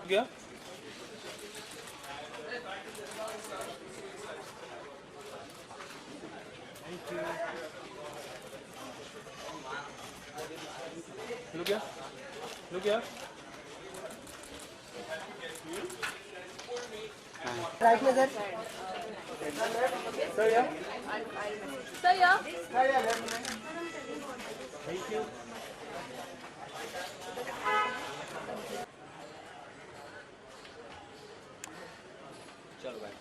क्या लुक क्या लुक क्या राइट में सर सर या सर या थैंक यू चलो बाय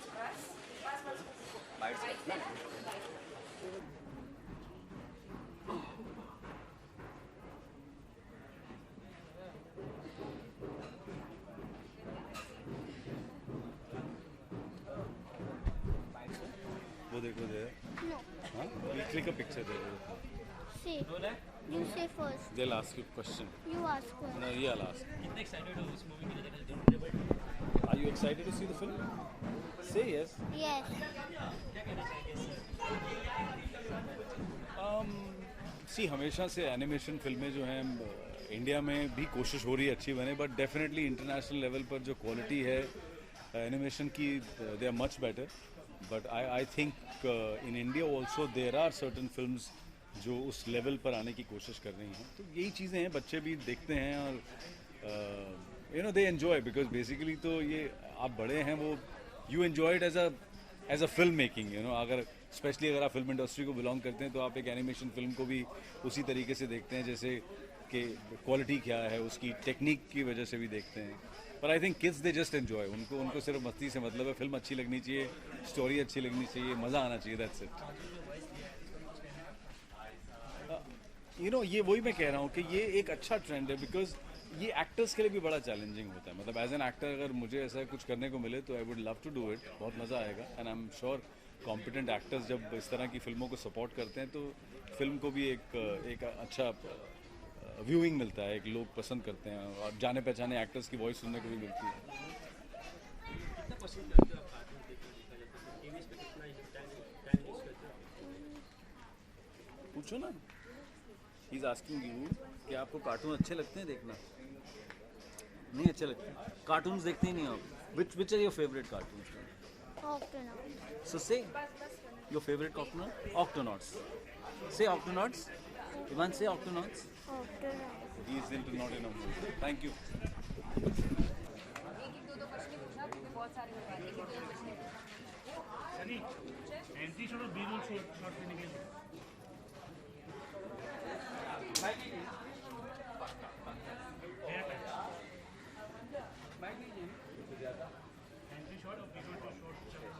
वो देखो दे No. हाँ we'll click a picture there Say. You say first. they'll ask you question You ask first. no yeah I'll ask कितने एक्साइटेड हो इस मूवी के लिए जनरेबल are you excited to see the film say yes Yes. सी हमेशा से animation फिल्में जो हैं इंडिया में भी कोशिश हो रही है अच्छी बने बट डेफिनेटली इंटरनेशनल लेवल पर जो क्वालिटी है एनिमेशन की they are much better but I think in India also there are certain films जो उस लेवल पर आने की कोशिश कर रही हैं तो यही चीज़ें हैं बच्चे भी देखते हैं और you know they enjoy because basically तो ये आप बड़े हैं वो you enjoy it as a film making you know अगर स्पेशली अगर आप फिल्म इंडस्ट्री को बिलोंग करते हैं तो आप एक एनिमेशन फिल्म को भी उसी तरीके से देखते हैं जैसे कि क्वालिटी क्या है उसकी टेक्निक की वजह से भी देखते हैं पर I think kids they just enjoy उनको सिर्फ मस्ती से मतलब है फिल्म अच्छी लगनी चाहिए स्टोरी अच्छी लगनी चाहिए मज़ा आना चाहिए दैट्स इट यू नो ये वही मैं कह रहा हूँ कि ये एक अच्छा ट्रेंड है बिकॉज ये एक्टर्स के लिए भी बड़ा चैलेंजिंग होता है मतलब एज एन एक्टर अगर मुझे ऐसा कुछ करने को मिले तो I would love to do it बहुत मज़ा आएगा and I am sure competent actors जब इस तरह की फिल्मों को सपोर्ट करते हैं तो फिल्म को भी एक अच्छा व्यूइंग मिलता है एक लोग पसंद करते हैं और जाने पहचाने एक्टर्स की वॉइस सुनने को भी मिलती है कितना पसंद करते हो आप कार्टून देखना जब टीवी पे कितना टाइम यूज करते हो पूछो ना ही इज आस्किंग यू कि आपको कार्टून अच्छे लगते हैं देखना नहीं अच्छे लगते कार्टून्स देखते ही नहीं आप which are your favourite cartoons Octonaut. So say your favorite Octonaut? Octonauts. Say Octonauts. Ivan, say Octonauts. Octonaut. He is into not in a movie. Thank you. Sunny entry shot और बी रोल शॉट लेने के लिए entry shot और B role shot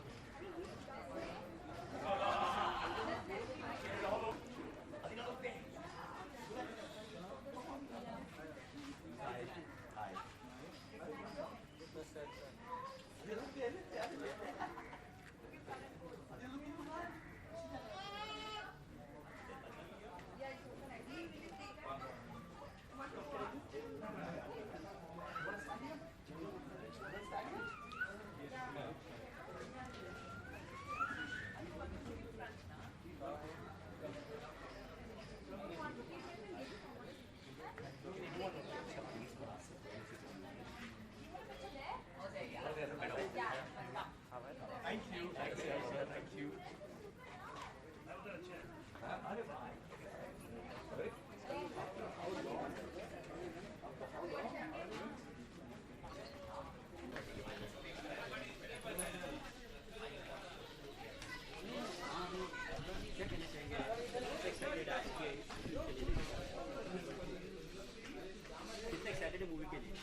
कितने excited है movie के लिए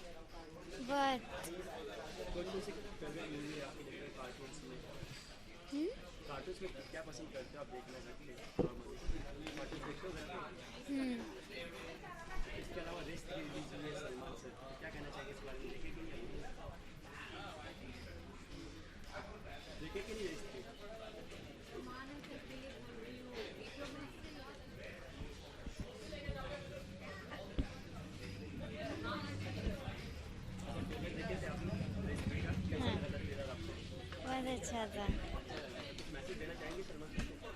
But. कौन कौन सी फेवरेट मूवी है आपकी देखते कार्टून्स में कार्टून्स में क्या पसंद करते हो आप देखना सकते हैं कार्टून्स देखते हो घर पे इसके अलावा रेस 3 रिलीज हुई है सलमान सर क्या कहना चाहिए इस बारे में देखे कि नहीं देखे कि नहीं रेस 3 बहुत अच्छा था. मैसेज देना चाहेंगे सलमान सर को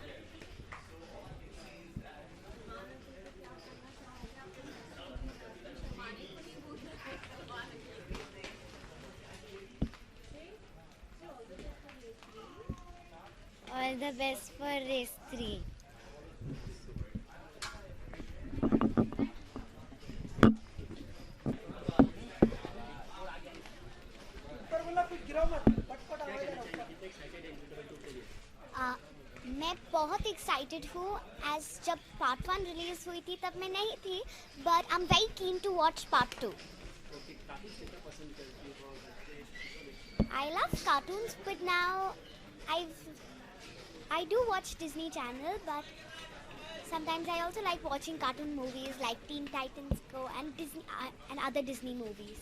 All the best for race 3. मैं बहुत एक्साइटेड हूँ एज जब पार्ट 1 रिलीज हुई थी तब मैं नहीं थी but I am very keen to watch part 2. I love cartoons but now I do watch Disney Channel but sometimes I also like watching cartoon movies like Teen Titans Go and Disney and other Disney movies.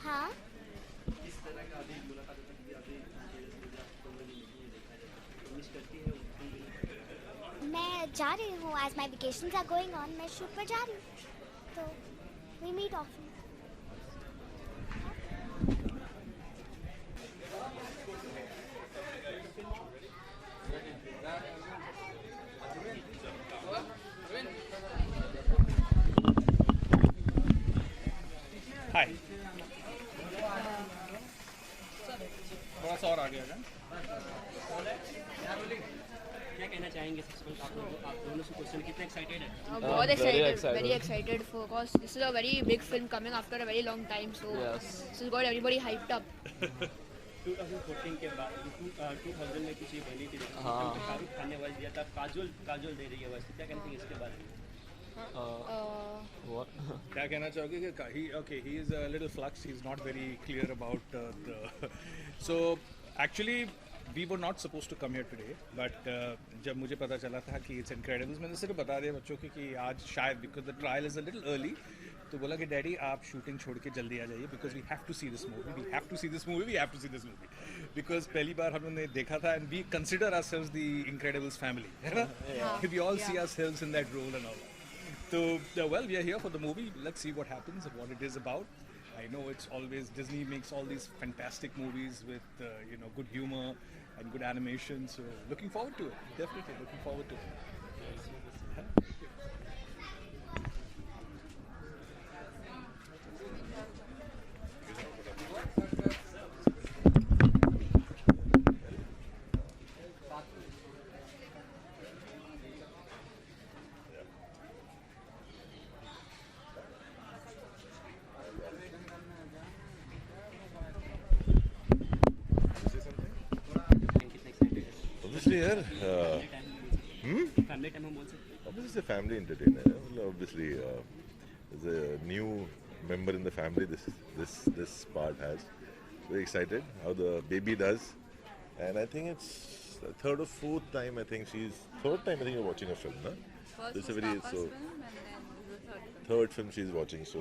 हाँ मैं जा रही हूँ as my vacations are going on. मैं shoot पर जा रही हूँ तो we meet often. हाय थोड़ा सा और आगे आ जाए. क्या कहना चाहेंगे आप दोनों से क्वेश्चन कितने एक्साइटेड हैं? बहुत excited, very excited for because this is a very big film coming after a very long time, so this has got everybody hyped up. 2014 के बाद 2000 में कुछ ये बनी थी, शाहरुख खान ने वॉइस दिया था, काजोल दे रही है वॉइस. क्या कहते हैं इसके बारे में? क्या कहना चाहोगे कि he is a little flux. He's not very clear about the so actually we were not supposed to come here today but जब मुझे पता चला था कि it's Incredibles मैंने सिर्फ बता दिया बच्चों को कि आज शायद because the trial is a little early तो बोला कि डैडी आप शूटिंग छोड़ के जल्दी आ जाइए because we have to see this movie because पहली बार हमने देखा था and we consider ourselves the Incredibles family है ना. We all see ourselves in that role and all that. So well, we are here for the movie. Let's see what happens and what it is about. I know it's always Disney makes all these fantastic movies with good humor and good animation. So looking forward to it. Definitely looking forward to it. Obviously, यार family time हम बोल सकते हैं. obviously a family entertainer. Obviously, there's a new member in the family. This part has. Very excited how the baby does, and I think it's the third or fourth time. I think you're watching a film, no? First It's a was very Papa's so film and then the third film. third film she's watching. So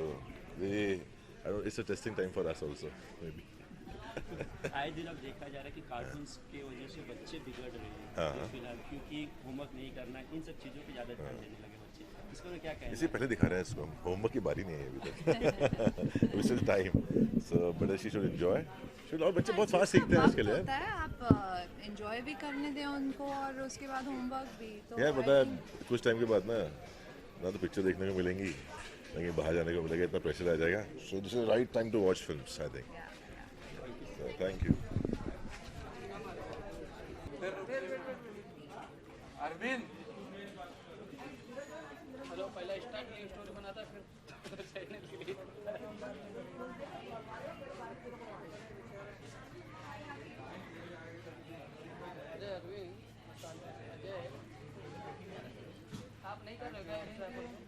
it's a testing time for us also, maybe. आए दिन अब देखा जा रहा है कि cartoons के वजह से बच्चे बिगड़ रहे हैं. हाँ. फिलहाल क्योंकि होमवर्क नहीं करना, इन सब चीज़ों पे ज़्यादा ध्यान देने लगे बच्चे. इसको क्या कहना इसी पहले दिखा रहे हैं इसको. होमवर्क की बारी नहीं है अभी तक. Still time. So but she should enjoy. और बच्चे बहुत फास्ट सीखते हैं इसके लिए. होता है आप एंजॉय भी करने दें उनको और उसके बाद होमवर्क भी. तो यार पता है कुछ टाइम के बाद ना तो पिक्चर देखने को मिलेंगी ना कहीं बाहर जाने को मिलेगा. इतना प्रेशर आ जाएगा. So this is right time to watch films I think. Thank you. Arvind hello, पहला स्टार्ट ये स्टोरी बनाता फिर चैनल के लिए. अजय, अरविंद, अजय, आप नहीं कर रहे हो क्या?